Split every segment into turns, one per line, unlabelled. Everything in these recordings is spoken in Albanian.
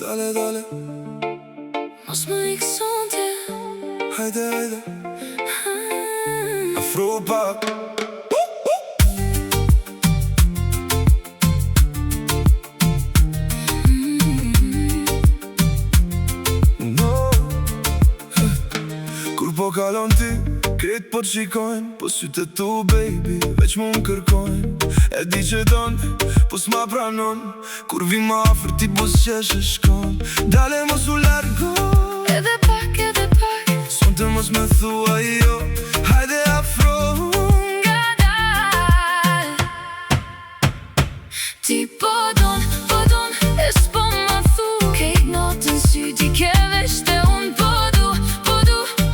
Dale, dale,
mos më ikësonte.
hajde, hajde, afro pak. Kur po kalon ti, krejt po t'shikojnë, po sytë tu baby, veç mu m'kërkojnë. E di që don, po s'ma pranon, kur vi ma afër ti po s'qeshe shkon. Dale mos u largon,
Edhe pak,
sonte mos me thua jo, hajde afro.
nga dal. Ti po don, e s'po ma thu. Kejt natën sy ti ke veshte unë po du,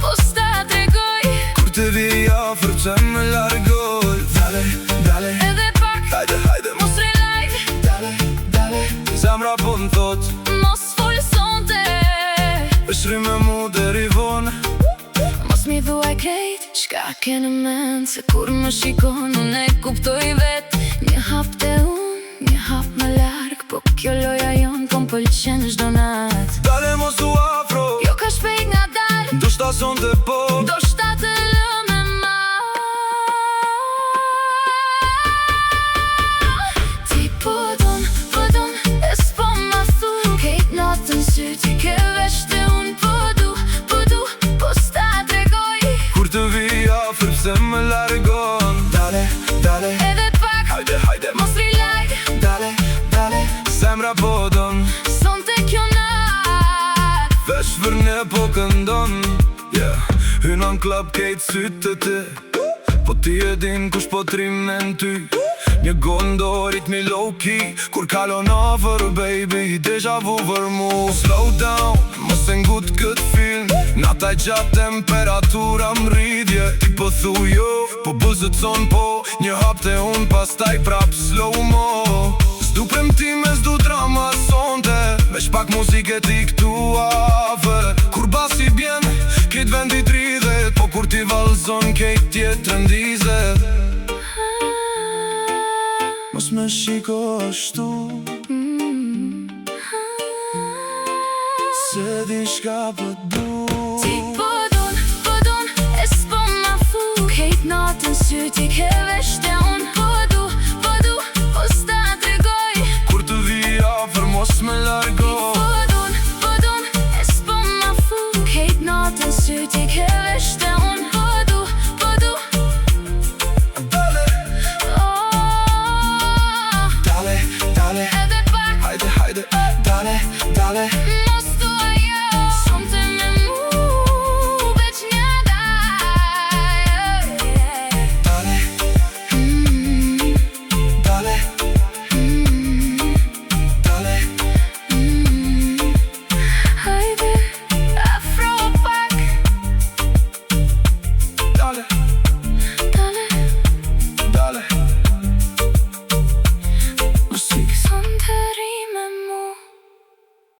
po s'ta tregoj.
Kur të vi afër pse me largoj. Dale, dale,
Edhe pak,
hajde, hajde,
mos relaj.
dale, dale, zemra po m'thot,
Mos fol sonte.
është rri me mu deri vonë.
Mos mi thuaj krejt, çka ke në mend. Se kur më shikon, unë e kuptoj vet. Një hap te unë, një hap më larg. Po kjo loja jon, po m'pëlqen çdo nat.
Dale mos u afro,
Jo ka shpejt nga dal,
do shta sonte po.
do shta të lë me ma. Ti po don, e s'po ma thu. Kejt natën sy ti ke veshte unë po du, po s'ta tregoj.
Kur të vi afër pse me largon. Dale, dale,
Edhe pak,
hajde, hajde,
mos rilaj.
dale, dale, zemra po don,
Sonte kjo nat,
veç vërne po këndon. Hynon klub kejt sytë të ti, po ti e din kush po trimnen ty. Një gondorit mi low key, kur kalon over baby, deja vu vër mu. Slow down, mos e ngut kët film, nata gjatë temperatura m'rridje. Ti po thu jo, po bëzët son po, një hap te unë pastaj prap slow mo. S'du premtime, s'du drama sonte, veç pak muzike ti këtu afër. Kur basi bjen, kejt vendit rridhet, po kur ti valzon kejt tjetë rëndizet. Mos me shiko ashtu, se di shka po du.
ti po don, e s'po ma thu. Kejt natën sy ti ke veshte unë po du, po s'ta tregoj.
Kur të vi afër mos me largo.
Po don, e s'po ma thu. Kejt natën sy ti ke veshte unë po du,
Dale,
oh.
dale, dale,
Edhe pak,
hajde, hajde, dale, dale,